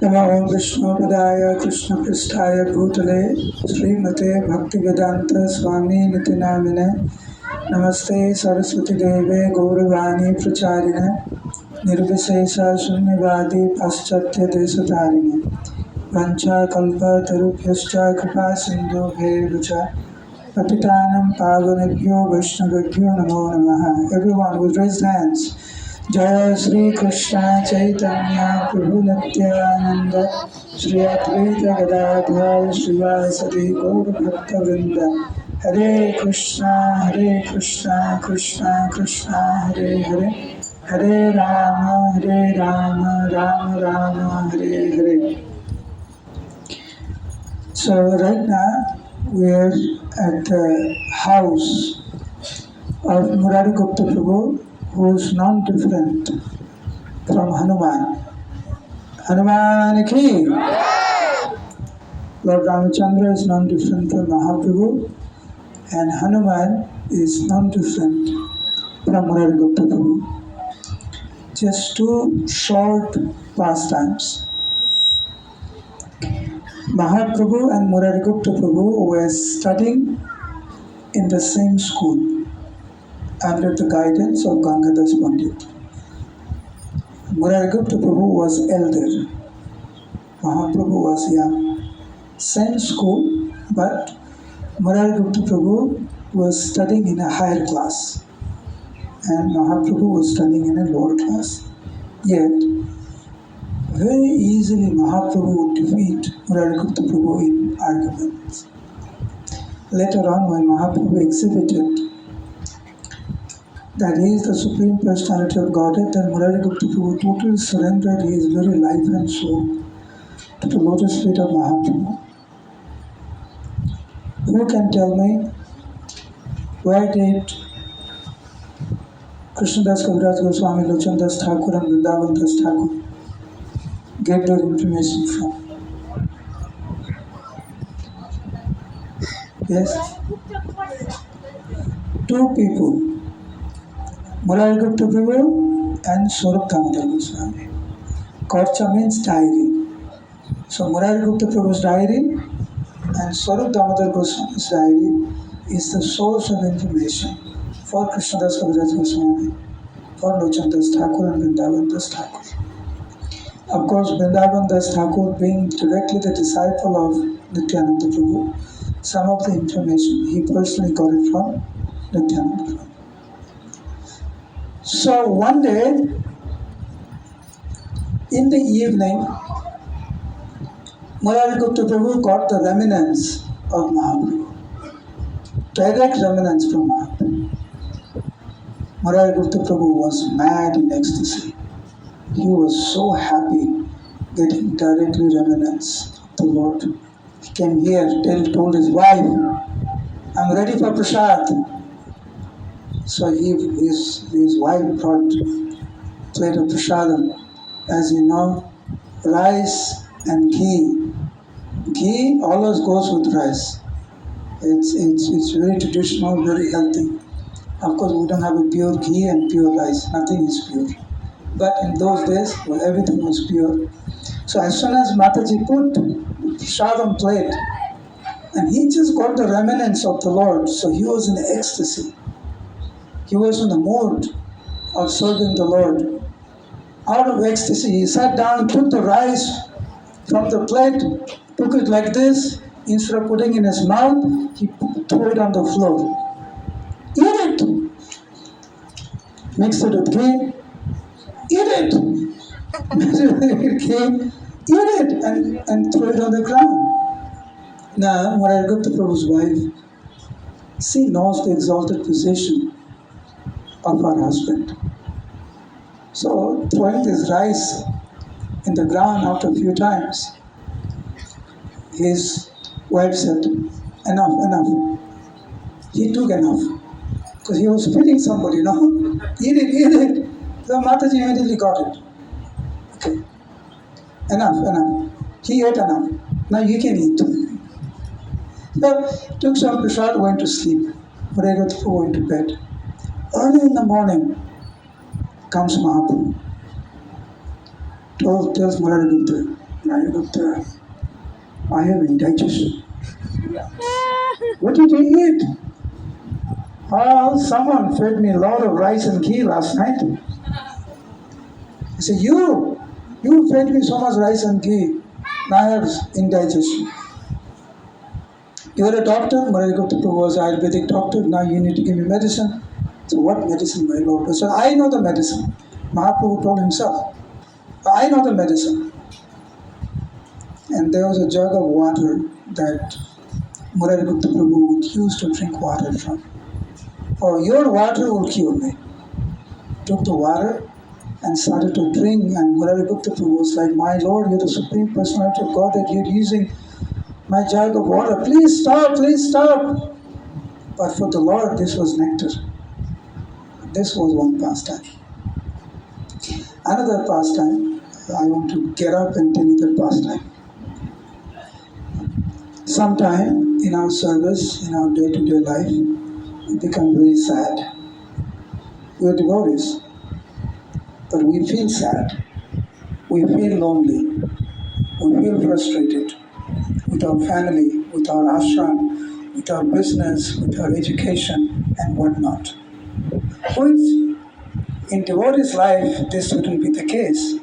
नमो विष्णुपदाय कृष्णपृष्ठाय भूतले श्रीमते भक्तिवेदांत स्वामी निति नामिने नमस्ते सरस्वती देवे गौरवाणी प्रचारिणे निर्विशेष शून्यवादी पाश्चात्य देशतारिणे वंशाकल्पतरुभ्यश्च कृपा सिन्धुभ्यैव च पतितानां पावनेभ्यो वैष्णवेभ्यो नमो नमः. Everyone with raised hands. जय श्री कृष्ण चैतन्य प्रभु नित्यानंद श्री अद्वैत गदाधर श्रीवासदि गौर भक्तवृंद. हरे कृष्णा कृष्णा कृष्णा हरे हरे, हरे Ram Ram Ram Hare Hare. So right now we are at the house of Murari Gupta Prabhu, who is non-different from Hanuman. Hanuman ki! Lord Ramachandra is non-different from Mahaprabhu, and Hanuman is non-different from Murari Gupta Prabhu. Just two short pastimes. Mahaprabhu and Murari Gupta Prabhu were studying in the same school under the guidance of Gangadhar Pandit. Murari Gupta Prabhu was elder, Mahaprabhu was young. Same school, but Murari Gupta Prabhu was studying in a higher class and Mahaprabhu was studying in a lower class. Yet, very easily Mahaprabhu would defeat Murari Gupta Prabhu in arguments. Later on, when Mahaprabhu exhibited that he is the Supreme Personality of Godhead, then Murari Gupta Prabhu totally surrendered his very life and soul to the lotus feet of Mahaprabhu. Who can tell me where did Krishnadas Kaviraj Goswami, Lochan Das Thakur and Vrindavan Das Thakur get their information from? Yes? Two people, Murari Gupta Prabhu and Swarup Damodar Goswami. Korcha means diary. So Murari Gupta Prabhu's diary and Swarup Damodar Goswami's diary is the source of information for Krishnadas Kaviraj Goswami, for Lochan Das Thakur and Vrindavan Das Thakur. Of course, Vrindavan Das Thakur being directly the disciple of Nityananda Prabhu, some of the information he personally got it from Nityananda Prabhu. So one day, in the evening, Murari Gupta Prabhu got the remnants of Mahaprabhu, direct remnants from Mahaprabhu. Murari Gupta Prabhu was mad in ecstasy. He was so happy getting directly remnants of the Lord. He came here, told his wife, I'm ready for prasad. So his wife brought plate of prasadam. As you know, rice and ghee. Ghee always goes with rice. It's very traditional, very healthy. Of course, we don't have a pure ghee and pure rice. Nothing is pure. But in those days, well, everything was pure. So as soon as Mataji put prasadam plate, and he just got the remnants of the Lord, so he was in ecstasy. He was in the mood of serving the Lord. Out of ecstasy, he sat down, took the rice from the plate, took it like this. Instead of putting in his mouth, he threw it on the floor. Eat it! Mix it with ghee. Eat it! Mix it with ghee. Eat it! And throw it on the ground. Now, Murari Gupta Prabhu's wife, she knows the exalted position of her husband. So, throwing this rice in the ground after a few times, his wife said, enough. He took enough. Because he was feeding somebody, no? Eat it. So Mataji immediately got it. Okay. Enough. He ate enough. Now you can eat. So, took some prasad, went to sleep. Murari Gupta Prabhu went to bed. Early in the morning comes Mahaprabhu. Tells Murari Gupta, I Gupta, I have indigestion. What did you eat? Someone fed me a lot of rice and ghee last night. I said, you fed me so much rice and ghee. Now I have indigestion. You are a doctor, Murari Gupta was an Ayurvedic doctor, now you need to give me medicine. So what medicine, my Lord? So I know the medicine. Mahaprabhu told himself, I know the medicine. And there was a jug of water that Murari Gupta Prabhu would use to drink water from. Oh, your water will cure me. Took the water and started to drink, and Murari Gupta Prabhu was like, my Lord, you're the Supreme Personality of God, that you're using my jug of water. Please stop, please stop. But for the Lord, this was nectar. This was one pastime. Another pastime, I want to get up and tell you the pastime. Sometime in our service, in our day-to-day life, we become very sad. We are devotees, but we feel sad. We feel lonely. We feel frustrated with our family, with our ashram, with our business, with our education, and whatnot. Which, in devotee's life, this wouldn't be the case.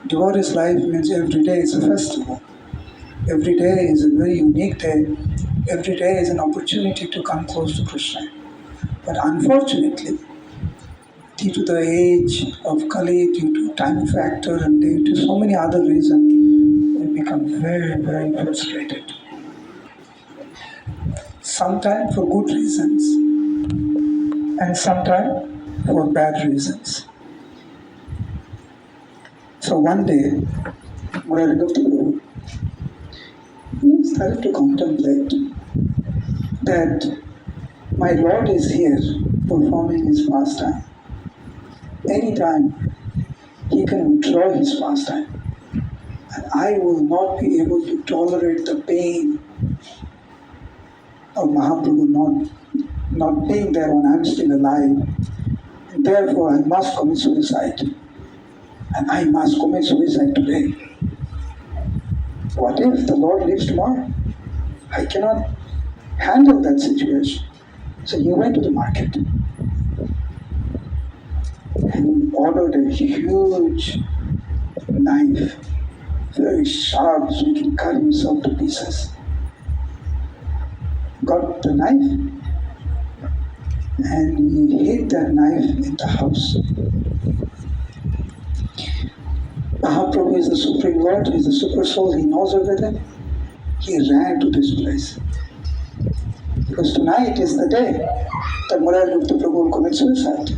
Devotee's life means every day is a festival. Every day is a very unique day. Every day is an opportunity to come close to Krishna. But unfortunately, due to the age of Kali, due to time factor, and due to so many other reasons, we become very, very frustrated. Sometimes for good reasons, and sometimes for bad reasons. So one day, Murari Gupta Prabhu, he started to contemplate that my Lord is here performing his pastime. Anytime he can withdraw his pastime, and I will not be able to tolerate the pain of Mahaprabhu not being there when I'm still alive. And therefore, I must commit suicide. And I must commit suicide today. What if the Lord leaves tomorrow? I cannot handle that situation. So he went to the market and ordered a huge knife, very sharp, so he can cut himself to pieces. Got the knife and he hid that knife in the house. Mahaprabhu is the Supreme Lord, he is the Super Soul, he knows everything. He ran to this place. Because tonight is the day that Murari Gupta Prabhu will commit suicide.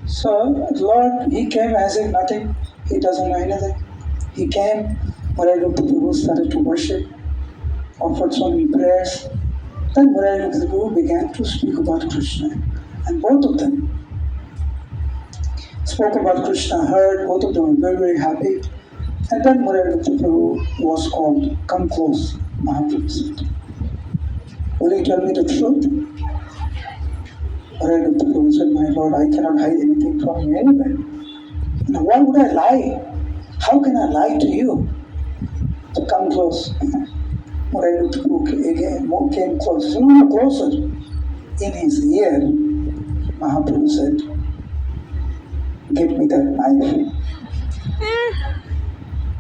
So, Lord, he came as if nothing, he doesn't know anything. He came, Murari Gupta Prabhu started to worship, offered so many prayers. Then Murari Gupta Prabhu began to speak about Krishna. And both of them spoke about Krishna, heard, both of them were very, very happy. And then Murari Gupta Prabhu was called, come close, Mahaprabhu said. Will you tell me the truth? Murari Gupta Prabhu said, my Lord, I cannot hide anything from you anywhere. Now why would I lie? How can I lie to you? So come close. Murari Gupta Prabhu again came close. He said, no, closer. In his ear, Mahaprabhu said, give me that knife.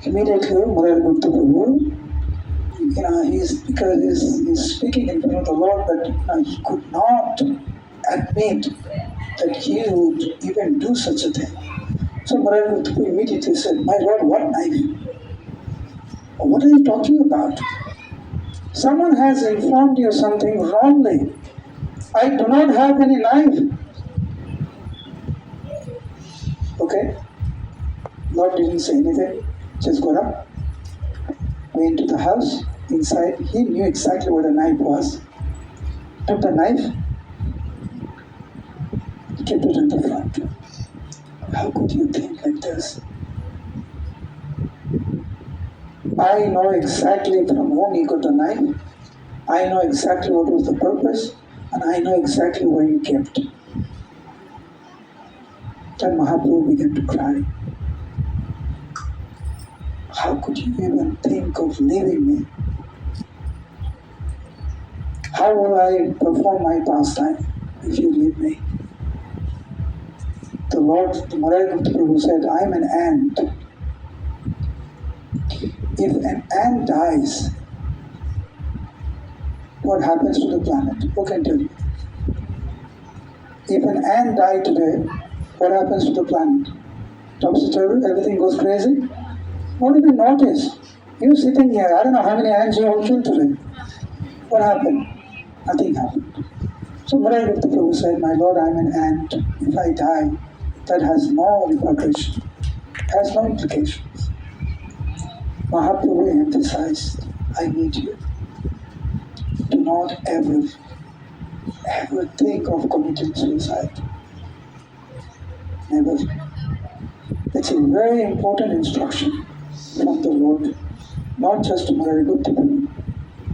Immediately, Murari Gupta Prabhu, he's speaking in front of the Lord, but he could not admit that he would even do such a thing. So Murari Gupta Prabhu immediately said, my Lord, what knife? What are you talking about? Someone has informed you something wrongly. I do not have any knife. Okay? Lord didn't say anything. Just got up, went to the house. Inside, he knew exactly what a knife was. Took the knife, kept it in the front. How could you think like this? I know exactly from whom he got the knife. I know exactly what was the purpose, and I know exactly where you kept it. Then Mahaprabhu began to cry. could you even think of leaving me? How will I perform my pastime if you leave me? The Lord, the Murari Prabhu said, I am an ant. If an ant dies, what happens to the planet? Who can tell you? If an ant died today, what happens to the planet? Topsy-turvy, everything goes crazy? What did you notice? You sitting here, I don't know how many ants you all killed today. What happened? Nothing happened. So Murari Prabhu said, my Lord, I am an ant. If I die, that has no repercussion, has no implications. Mahaprabhu emphasized, I need you. Do not ever think of committing suicide. Never. It's a very important instruction from the Lord, not just to Murari Gupta.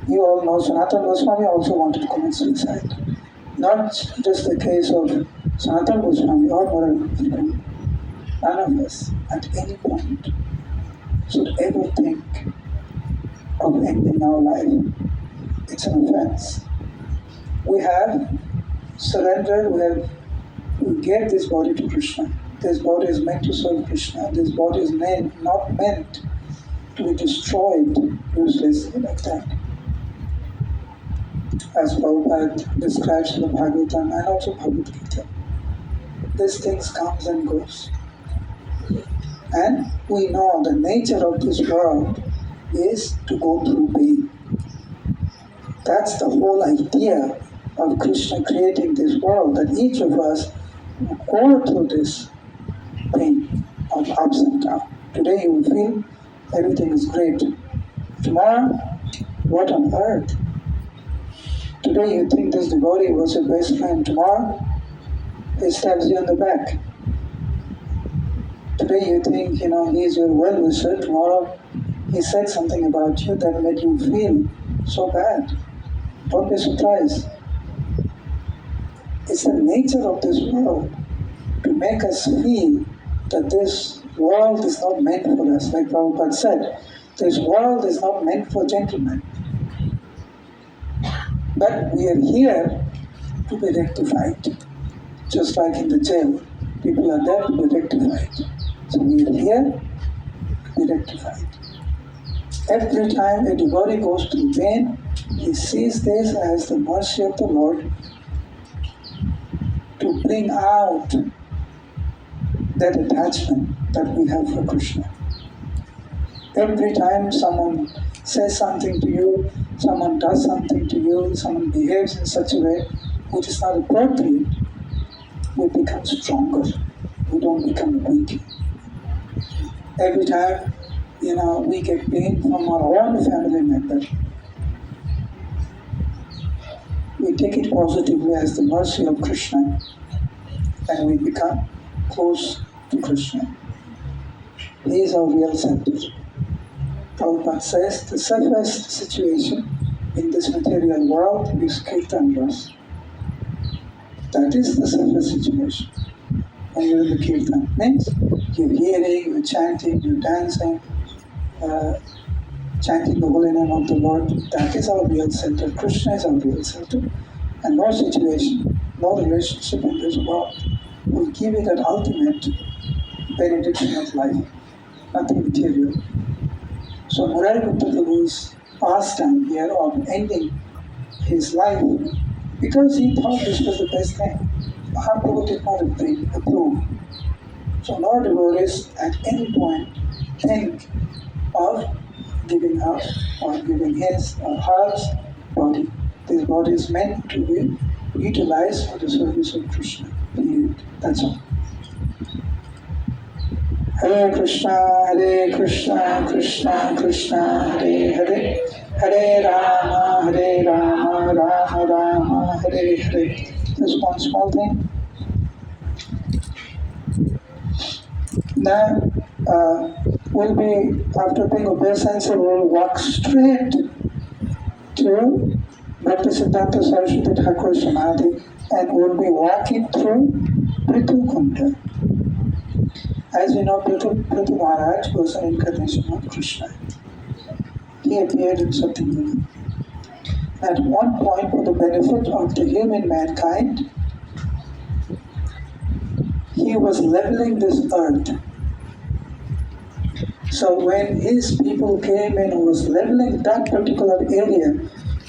You all know Sanatana Goswami also wanted to commit suicide. Not just the case of Sanatana Goswami or Murari Gupta. None of us at any point should ever think of ending our life. It's an offense. We have surrendered, we gave this body to Krishna. This body is meant to serve Krishna. This body is not meant to be destroyed uselessly like that. As Prabhupada describes in the Bhagavatam and also Bhagavad Gita. These things comes and goes. And we know the nature of this world is to go through pain. That's the whole idea of Krishna creating this world, that each of us go through this pain of ups and downs. Today you will feel everything is great. Tomorrow, what on earth? Today you think this devotee was your best friend. Tomorrow, he stabs you on the back. Today you think, he's your well-wisher. Tomorrow, he said something about you that made you feel so bad. Don't be surprised. It's the nature of this world to make us feel that this world is not meant for us. Like Prabhupada said, this world is not meant for gentlemen. But we are here to be rectified. Just like in the jail, people are there to be rectified. So we are here to be rectified. Every time a devotee goes through pain, he sees this as the mercy of the Lord to bring out that attachment that we have for Krishna. Every time someone says something to you, someone does something to you, someone behaves in such a way which is not appropriate, we become stronger. We don't become weak. Every time, we get pain from our own family member, we take it positively as the mercy of Krishna and we become close to Krishna. He is our real center. Prabhupada says the safest situation in this material world is kirtan ras. That is the safest situation. When you're in the kirtan, means you're hearing, you're chanting, you're dancing, chanting the holy name of the Lord. That is our real center. Krishna is our real center. And no situation, no relationship in this world will give you that ultimate benediction of life. Nothing material. So Murari Gupta Prabhu's pastime here of ending his life, because he thought this was the best thing, Mahaprabhu did not approve. So no devotees at any point think of giving up or giving his or her body. This body is meant to be utilized for the service of Krishna. Period. That's all. Hare Krishna, Krishna Krishna, Hare Hare, Hare Rama, Rama Rama, Hare Hare. Just one small thing. Now, we'll be, after paying obeisance, we'll walk straight to Bhaktisiddhanta Saraswati Thakur Samadhi, and we'll be walking through Pritu Kunda. As we know, Prithu Maharaj was an incarnation of Krishna. He appeared in Satyuga. At one point, for the benefit of the human mankind, he was leveling this earth. So when his people came in and was leveling that particular area,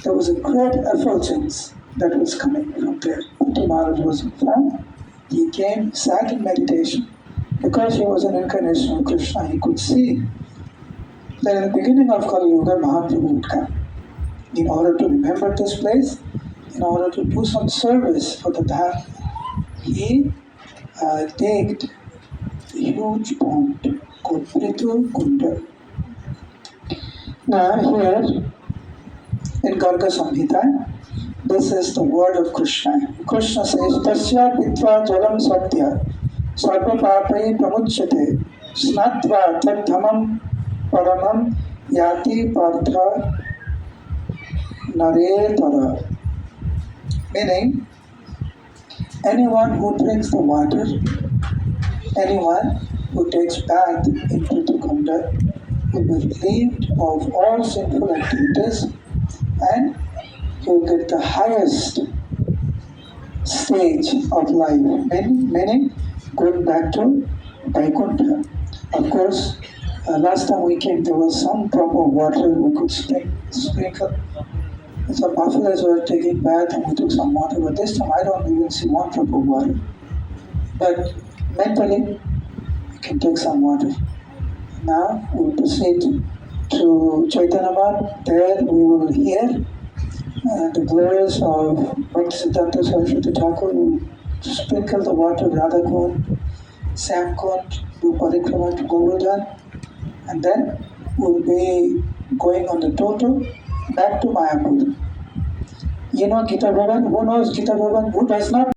there was a great effulgence that was coming from there. Prithu Maharaj was informed. He came, sat in meditation. Because he was an incarnation of Krishna, he could see that in the beginning of Kali Yuga, Mahaprabhu would come. In order to remember this place, in order to do some service for the Dham, he digged a huge pond called Prithu Kunda. Now here in Garga Samhita, this is the word of Krishna. Krishna says, Tasya pitva jalam satya sarva papai pramuchyate snatva tad dhamam paramam yati partha naretara. Meaning, anyone who drinks the water, anyone who takes bath in Prithu-kunda will be relieved of all sinful activities and he will get the highest stage of life, meaning going back to Vaikuntha. Of course, last time we came, there was some drop of water we could sprinkle. So buffaloes were taking bath and we took some water, but this time I don't even see one drop of water. But mentally, we can take some water. Now we will proceed to Chaitanya. There we will hear the glories of Bhaktisiddhanta Saraswati Thakur will sprinkle the water of Radha Kund, Sam Kund, do Parikrama to Govardhan, and then we'll be going on the total back to Mayapur. You know Gita Bhavan? Who knows Gita Bhavan? Who does not?